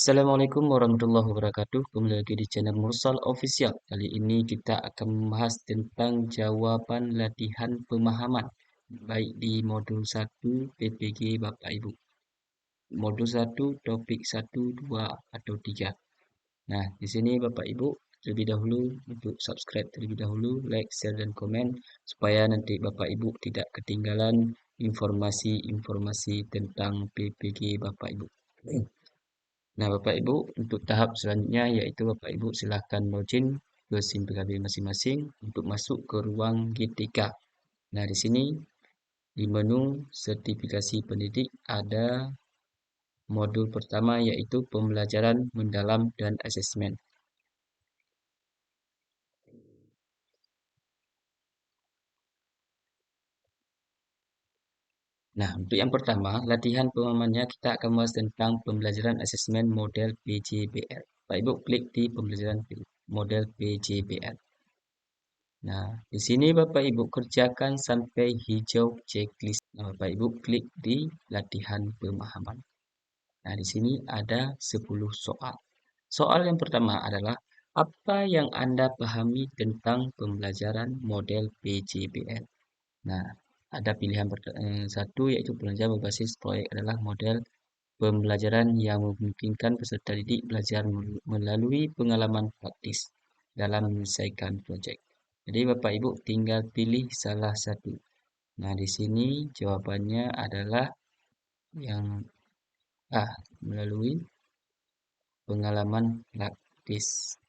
Assalamualaikum warahmatullahi wabarakatuh. Kembali lagi di channel Mursal Official. Kali ini kita akan membahas tentang jawaban latihan pemahaman baik di modul 1 PPG Bapak Ibu. Modul 1 topik 1, 2 atau 3. Nah, di sini Bapak Ibu terlebih dahulu untuk subscribe terlebih dahulu, like, share dan komen supaya nanti Bapak Ibu tidak ketinggalan informasi-informasi tentang PPG Bapak Ibu. Nah, Bapak Ibu, untuk tahap selanjutnya yaitu Bapak Ibu silahkan login ke SIM PKB masing-masing untuk masuk ke ruang GTK. Nah, di sini di menu sertifikasi pendidik ada modul pertama yaitu pembelajaran mendalam dan asesmen. Nah, untuk yang pertama, latihan pemahamannya kita akan bahas tentang pembelajaran asesmen model PJBL. Bapak Ibu klik di pembelajaran model PJBL. Nah, di sini Bapak Ibu kerjakan sampai hijau checklist. Nah, Bapak Ibu klik di latihan pemahaman. Nah, di sini ada 10 soal. Soal yang pertama adalah apa yang Anda pahami tentang pembelajaran model PJBL? Nah, ada pilihan satu yaitu pembelajaran berbasis proyek adalah model pembelajaran yang memungkinkan peserta didik belajar melalui pengalaman praktis dalam menyelesaikan proyek. Jadi Bapak Ibu tinggal pilih salah satu. Nah, di sini jawabannya adalah yang A, melalui pengalaman praktis.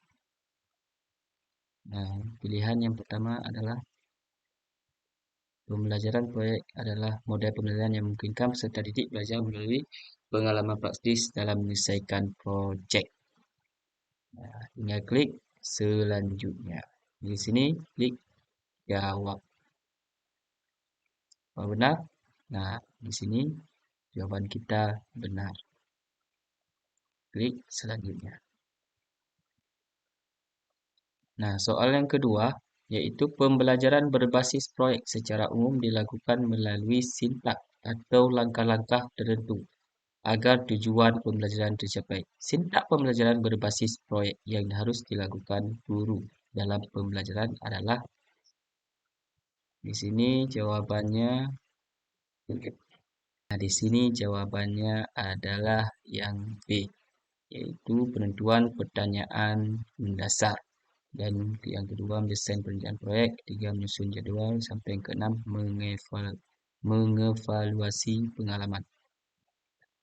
Nah, pilihan yang pertama adalah pembelajaran proyek adalah model pembelajaran yang memungkinkan peserta didik belajar melalui pengalaman praktis dalam menyelesaikan proyek. Nah, tinggal klik selanjutnya. Di sini klik jawab. Kalau benar, nah di sini jawaban kita benar. Klik selanjutnya. Nah, soal yang kedua yaitu pembelajaran berbasis proyek secara umum dilakukan melalui sintak atau langkah-langkah tertentu agar tujuan pembelajaran tercapai. Sintak pembelajaran berbasis proyek yang harus dilakukan guru dalam pembelajaran adalah di sini jawabannya. Nah, di sini jawabannya adalah yang B, yaitu penentuan pertanyaan mendasar. Dan yang kedua mendesain perencanaan proyek, ketiga menyusun jadwal, sampai yang keenam mengevaluasi pengalaman.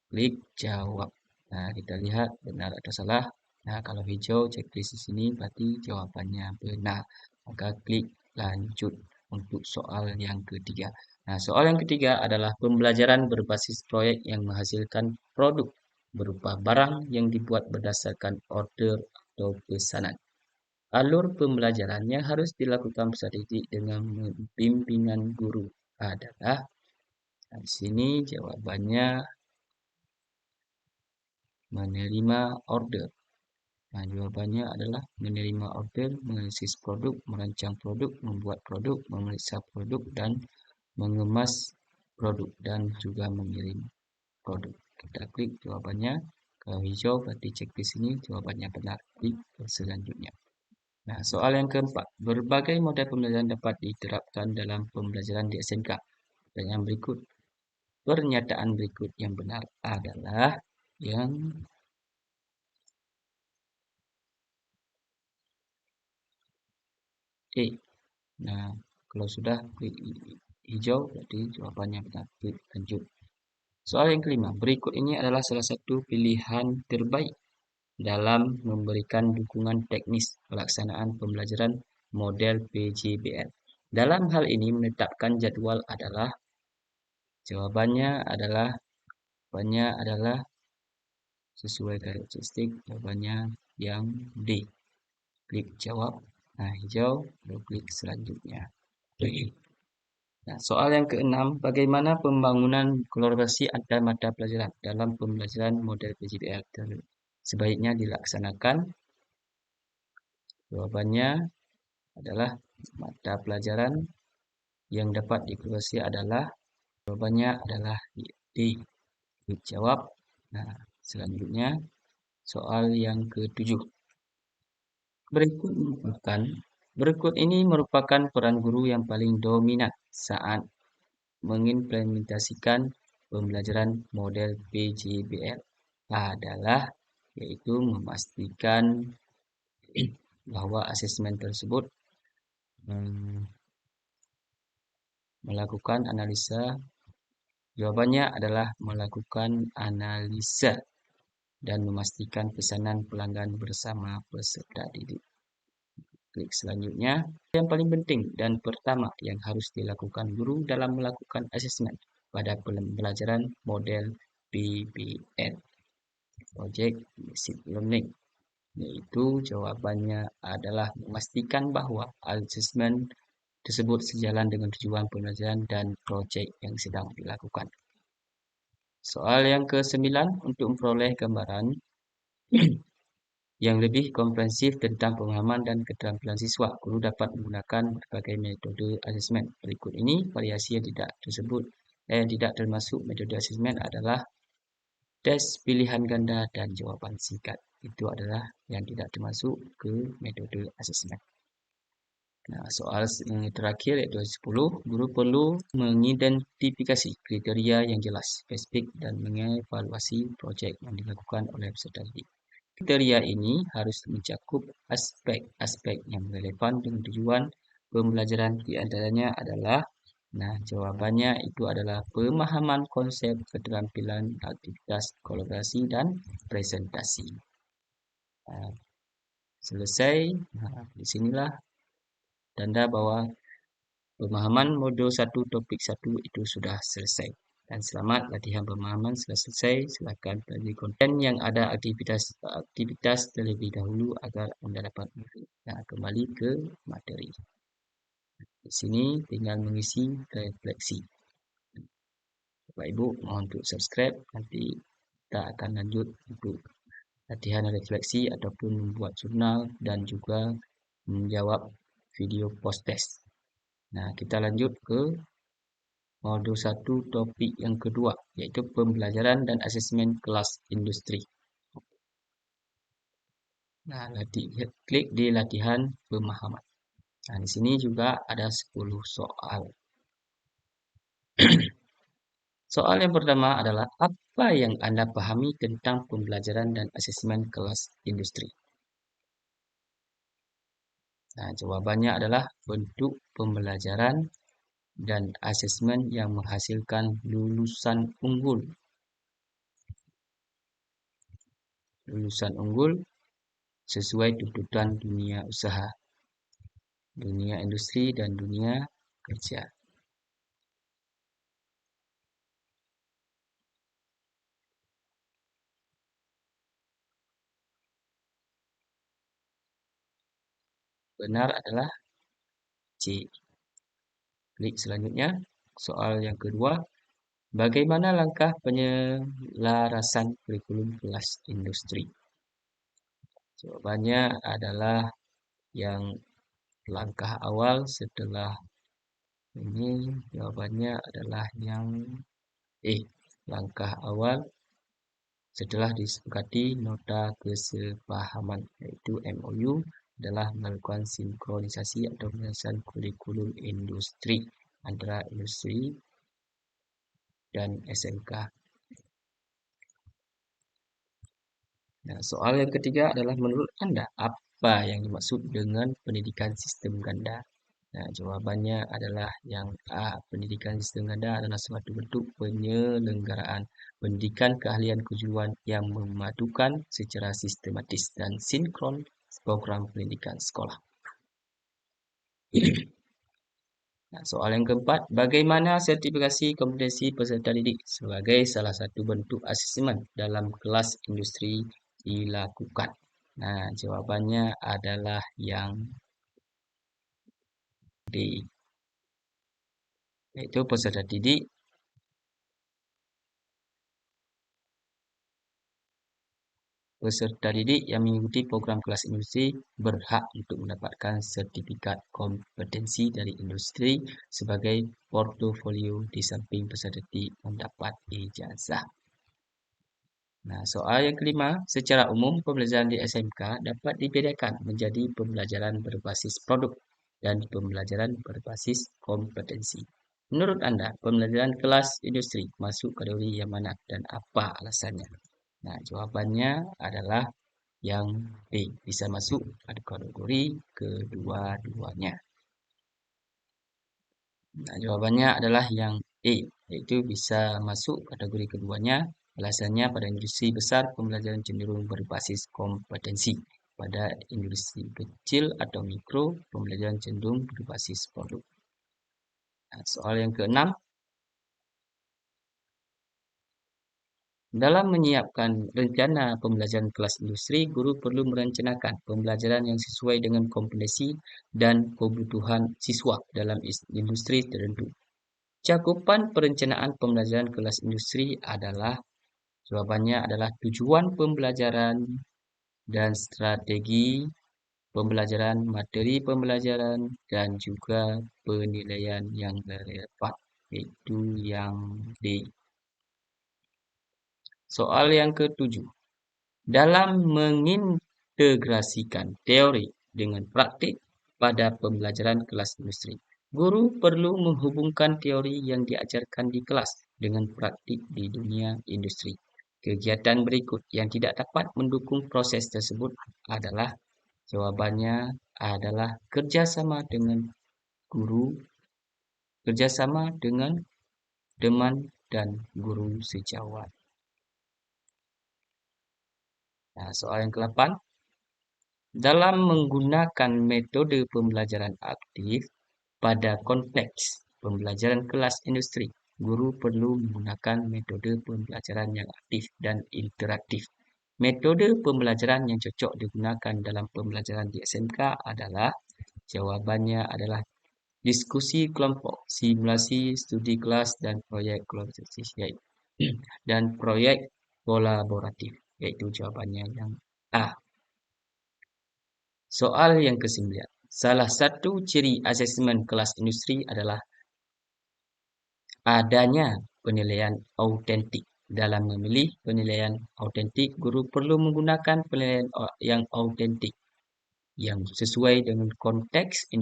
Klik jawab. Nah, kita lihat benar atau salah. Nah, kalau hijau checklist di sini berarti jawabannya benar. Maka klik lanjut untuk soal yang ketiga. Nah, soal yang ketiga adalah pembelajaran berbasis proyek yang menghasilkan produk berupa barang yang dibuat berdasarkan order atau pesanan. Alur pembelajaran yang harus dilakukan peserta didik dengan bimbingan guru adalah, nah, di sini jawabannya menerima order. Nah, jawabannya adalah menerima order, menganalisis produk, merancang produk, membuat produk, memeriksa produk, dan mengemas produk, dan juga mengirim produk. Kita klik jawabannya. Kalau hijau berarti cek di sini jawabannya benar. Klik selanjutnya. Nah, soal yang keempat. Berbagai model pembelajaran dapat diterapkan dalam pembelajaran di SMK. Pertanyaan berikut. Pernyataan berikut yang benar adalah yang E. Nah, kalau sudah klik hijau berarti jawabannya benar. Klik lanjut. Soal yang kelima. Berikut ini adalah salah satu pilihan terbaik dalam memberikan dukungan teknis pelaksanaan pembelajaran model PJBL. Dalam hal ini menetapkan jadwal adalah jawabannya adalah sesuai karakteristik. Jawabannya yang D. Klik jawab. Nah, hijau, lalu klik selanjutnya. Nah, soal yang keenam, bagaimana pembangunan kolaborasi antar mata pelajaran dalam pembelajaran model PJBL sebaiknya dilaksanakan? Jawabannya adalah mata pelajaran yang dapat dikolaborasi adalah jawabannya adalah D. Klik jawab. Nah, selanjutnya Soal yang ke-7. Berikut ini merupakan peran guru yang paling dominan saat mengimplementasikan pembelajaran model PJBL adalah yaitu memastikan bahwa asesmen tersebut melakukan analisa. Jawabannya adalah melakukan analisa dan memastikan pesanan pelanggan bersama peserta didik. Klik selanjutnya. Yang paling penting dan pertama yang harus dilakukan guru dalam melakukan asesmen pada pembelajaran model PBL, Project Basic Learning, yaitu jawabannya adalah memastikan bahwa asesmen tersebut sejalan dengan tujuan pembelajaran dan projek yang sedang dilakukan. Soal yang ke-9, untuk memperoleh gambaran yang lebih komprehensif tentang pemahaman dan keterampilan siswa, guru dapat menggunakan berbagai metode asesmen. Berikut ini variasi yang tidak termasuk metode asesmen adalah tes pilihan ganda dan jawapan singkat. Itu adalah yang tidak termasuk ke metode asesmen. Nah, soal terakhir yaitu 10, guru perlu mengidentifikasi kriteria yang jelas, spesifik dan mengevaluasi projek yang dilakukan oleh peserta didik. Kriteria ini harus mencakup aspek-aspek yang relevan dengan tujuan pembelajaran. Di antaranya adalah, jawabannya itu adalah pemahaman konsep, keterampilan, aktivitas, kolaborasi, dan presentasi. Selesai. Di sinilah tanda bahwa pemahaman modul 1 topik 1 itu sudah selesai. Dan selamat latihan pemahaman sudah selesai. Silakan pelajari konten yang ada aktivitas terlebih dahulu agar Anda dapat kembali ke materi. Di sini tinggal mengisi refleksi. Bapak Ibu mohon untuk subscribe. Nanti kita akan lanjut untuk latihan refleksi ataupun membuat jurnal dan juga menjawab video post test. Nah, kita lanjut ke modul 1 topik yang kedua, yaitu pembelajaran dan asesmen kelas industri. Nah, klik di latihan pemahaman. Nah, di sini juga ada 10 soal. Soal yang pertama adalah apa yang Anda pahami tentang pembelajaran dan asesmen kelas industri? Nah, jawabannya adalah bentuk pembelajaran dan asesmen yang menghasilkan lulusan unggul. Lulusan unggul sesuai tuntutan dunia usaha, dunia industri, dan dunia kerja. Benar adalah C. Klik selanjutnya. Soal yang kedua, bagaimana langkah penyelarasan kurikulum kelas industri? Jawabannya adalah yang langkah awal setelah ini, jawabannya adalah yang langkah awal setelah disepakati nota kesepahaman, yaitu MOU, adalah melakukan sinkronisasi atau penyelesaian kurikulum industri antara industri dan SMK. Nah, soal yang ketiga adalah menurut Anda apa yang dimaksud dengan pendidikan sistem ganda? Nah, jawabannya adalah yang A. Pendidikan sistem ganda adalah suatu bentuk penyelenggaraan pendidikan keahlian kejuruan yang memadukan secara sistematis dan sinkron program pendidikan sekolah. Nah, soal yang keempat, bagaimana sertifikasi kompetensi peserta didik sebagai salah satu bentuk asesmen dalam kelas industri dilakukan? Nah, jawabannya adalah yang D, yaitu peserta didik yang mengikuti program kelas industri berhak untuk mendapatkan sertifikat kompetensi dari industri sebagai portofolio di samping peserta didik mendapat ijazah. Nah, soal yang kelima, secara umum pembelajaran di SMK dapat dibedakan menjadi pembelajaran berbasis produk dan pembelajaran berbasis kompetensi. Menurut Anda, pembelajaran kelas industri masuk kategori yang mana dan apa alasannya? Nah, jawabannya adalah yang B, bisa masuk kategori kedua-duanya. Nah, jawabannya adalah yang E, yaitu bisa masuk kategori keduanya. Alasannya pada industri besar pembelajaran cenderung berbasis kompetensi. Pada industri kecil atau mikro, pembelajaran cenderung berbasis produk. Nah, soal yang keenam, dalam menyiapkan rencana pembelajaran kelas industri, guru perlu merencanakan pembelajaran yang sesuai dengan kompetensi dan kebutuhan siswa dalam industri tertentu. Cakupan perencanaan pembelajaran kelas industri adalah jawabannya adalah tujuan pembelajaran dan strategi pembelajaran, materi pembelajaran, dan juga penilaian yang relevan, yaitu yang D. Soal yang ketujuh. Dalam mengintegrasikan teori dengan praktik pada pembelajaran kelas industri, guru perlu menghubungkan teori yang diajarkan di kelas dengan praktik di dunia industri. Kegiatan berikut yang tidak dapat mendukung proses tersebut adalah jawabannya adalah kerjasama dengan guru, kerjasama dengan teman dan guru sejawat. Nah, soal yang ke-8. Dalam menggunakan metode pembelajaran aktif pada konteks pembelajaran kelas industri, guru perlu menggunakan metode pembelajaran yang aktif dan interaktif. Metode pembelajaran yang cocok digunakan dalam pembelajaran di SMK adalah jawabannya adalah diskusi kelompok, simulasi studi kelas dan proyek kolaboratif dan proyek kolaboratif, yaitu jawabannya yang A. Soal yang ke-9. Salah satu ciri asesmen kelas industri adalah adanya penilaian autentik. Dalam memilih penilaian autentik, guru perlu menggunakan penilaian yang autentik yang sesuai dengan konteks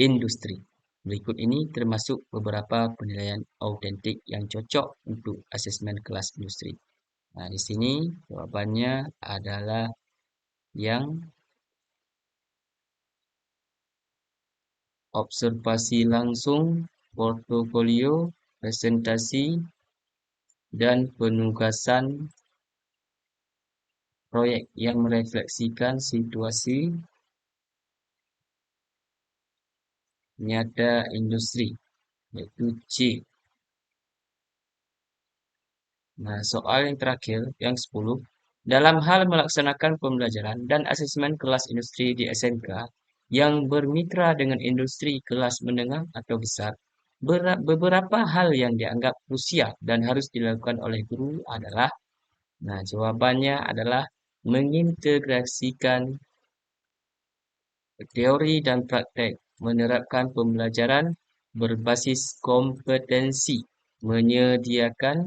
industri. Berikut ini termasuk beberapa penilaian autentik yang cocok untuk asesmen kelas industri. Nah, di sini jawabannya adalah yang observasi langsung, portofolio, presentasi, dan penugasan proyek yang merefleksikan situasi nyata industri, yaitu C. Nah, soal yang terakhir, yang 10. Dalam hal melaksanakan pembelajaran dan asesmen kelas industri di SMK yang bermitra dengan industri kelas menengah atau besar, beberapa hal yang dianggap krusial dan harus dilakukan oleh guru adalah, nah jawabannya adalah mengintegrasikan teori dan praktek, menerapkan pembelajaran berbasis kompetensi, menyediakan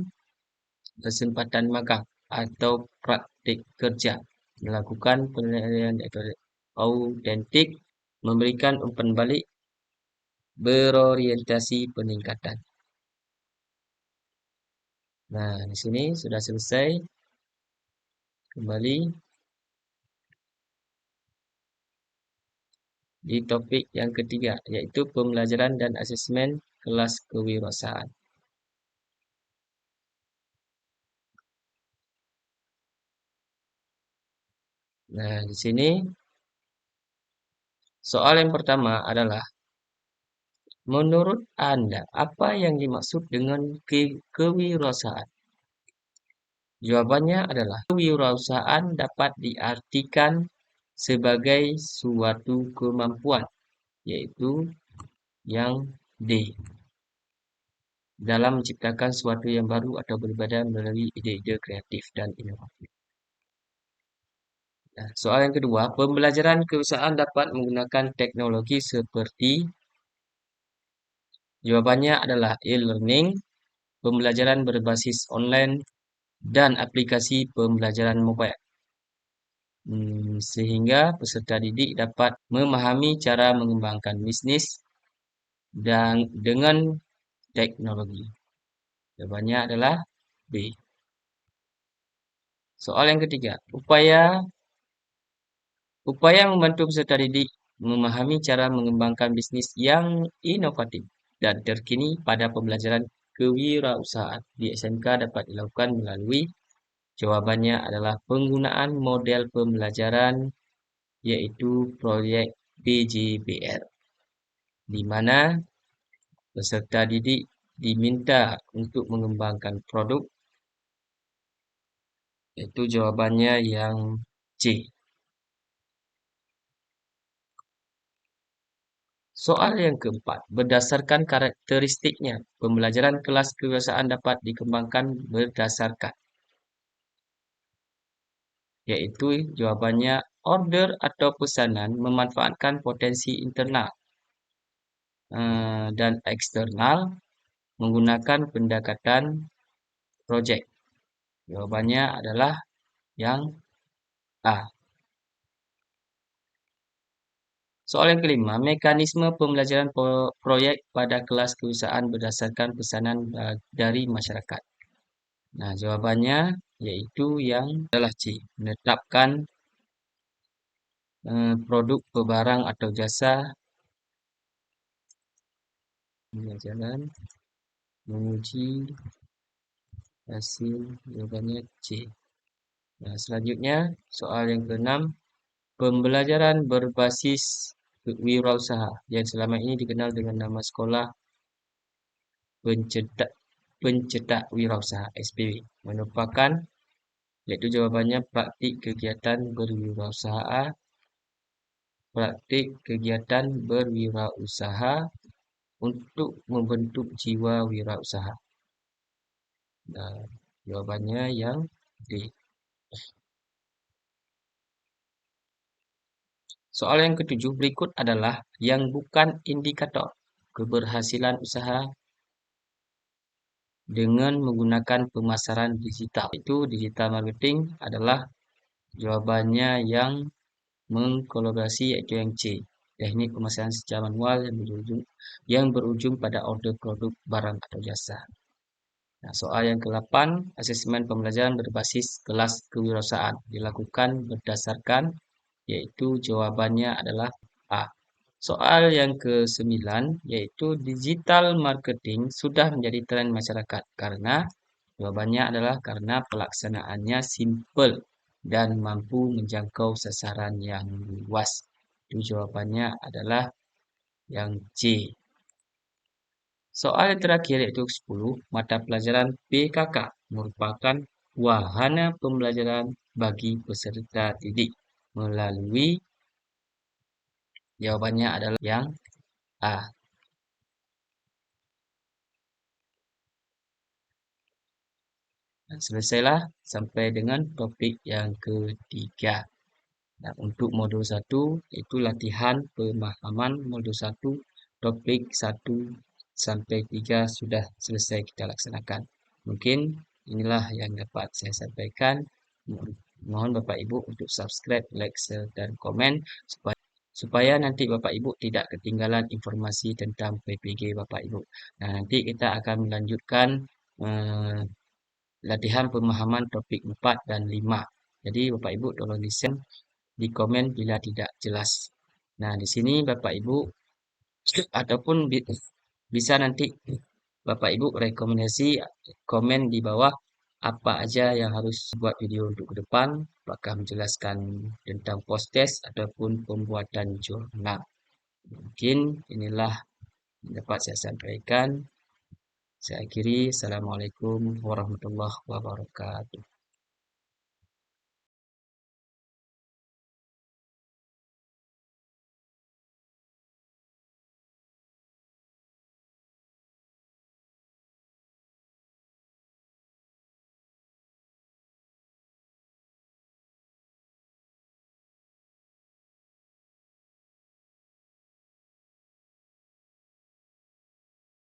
kesempatan magang atau praktik kerja, melakukan penilaian autentik, memberikan umpan balik, berorientasi peningkatan. Nah, di sini sudah selesai. Kembali di topik yang ketiga, yaitu pembelajaran dan asesmen kelas kewirausahaan. Nah, di sini soal yang pertama adalah, menurut Anda, apa yang dimaksud dengan kewirausahaan? Jawabannya adalah kewirausahaan dapat diartikan sebagai suatu kemampuan, yaitu yang D. Dalam menciptakan sesuatu yang baru atau berbeda melalui ide-ide kreatif dan inovatif. Nah, soal yang kedua, pembelajaran kewirausahaan dapat menggunakan teknologi seperti, jawabannya adalah e-learning, pembelajaran berbasis online, dan aplikasi pembelajaran mobile. Sehingga peserta didik dapat memahami cara mengembangkan bisnis dan dengan teknologi. Jawabannya adalah B. Soal yang ketiga, upaya membantu peserta didik memahami cara mengembangkan bisnis yang inovatif dan terkini pada pembelajaran kewirausahaan di SMK dapat dilakukan melalui. Jawabannya adalah penggunaan model pembelajaran yaitu proyek PJBL, di mana peserta didik diminta untuk mengembangkan produk, yaitu jawabannya yang C. Soal yang keempat, berdasarkan karakteristiknya, pembelajaran kelas kewirausahaan dapat dikembangkan berdasarkan, yaitu jawabannya order atau pesanan memanfaatkan potensi internal dan eksternal menggunakan pendekatan projek. Jawabannya adalah yang A. Soal yang kelima, mekanisme pembelajaran proyek pada kelas kewirausahaan berdasarkan pesanan dari masyarakat. Nah, jawabannya yaitu yang adalah C. Menetapkan produk, barang atau jasa pembelajaran, menguji hasil, jawabannya C. Nah, selanjutnya soal yang keenam, pembelajaran berbasis wirausaha yang selama ini dikenal dengan nama Sekolah Pencetak Wirausaha (SPW) merupakan, yaitu jawabannya praktik kegiatan berwirausaha untuk membentuk jiwa wirausaha. Nah, jawabannya yang D. Soal yang ketujuh berikut adalah yang bukan indikator keberhasilan usaha dengan menggunakan pemasaran digital. Itu digital marketing adalah jawabannya yang mengkolaborasi, yaitu yang C. Teknik pemasaran secara manual yang berujung pada order produk, barang atau jasa. Nah, soal yang ke-8, asesmen pembelajaran berbasis kelas kewirausahaan dilakukan berdasarkan, yaitu jawabannya adalah A. Soal yang ke-9, yaitu digital marketing sudah menjadi tren masyarakat karena jawabannya adalah karena pelaksanaannya simple dan mampu menjangkau sasaran yang luas. Itu jawabannya adalah yang C. Soal yang terakhir yaitu 10, mata pelajaran PKK merupakan wahana pembelajaran bagi peserta didik melalui, jawabannya adalah yang A. Selesailah sampai dengan topik yang ketiga. Nah, untuk modul 1 itu latihan pemahaman modul 1 topik 1 sampai 3 sudah selesai kita laksanakan. Mungkin inilah yang dapat saya sampaikan. Mohon Bapak Ibu untuk subscribe, like, share, dan komen supaya nanti Bapak Ibu tidak ketinggalan informasi tentang PPG Bapak Ibu. Nah, nanti kita akan melanjutkan latihan pemahaman topik 4 dan 5. Jadi Bapak Ibu tolong di komen bila tidak jelas. Nah, di sini Bapak Ibu ataupun bisa nanti Bapak Ibu rekomendasi komen di bawah apa aja yang harus buat video untuk ke depan, apakah menjelaskan tentang post test ataupun pembuatan jurnal. Mungkin inilah yang dapat saya sampaikan. Saya akhiri. Assalamualaikum warahmatullahi wabarakatuh.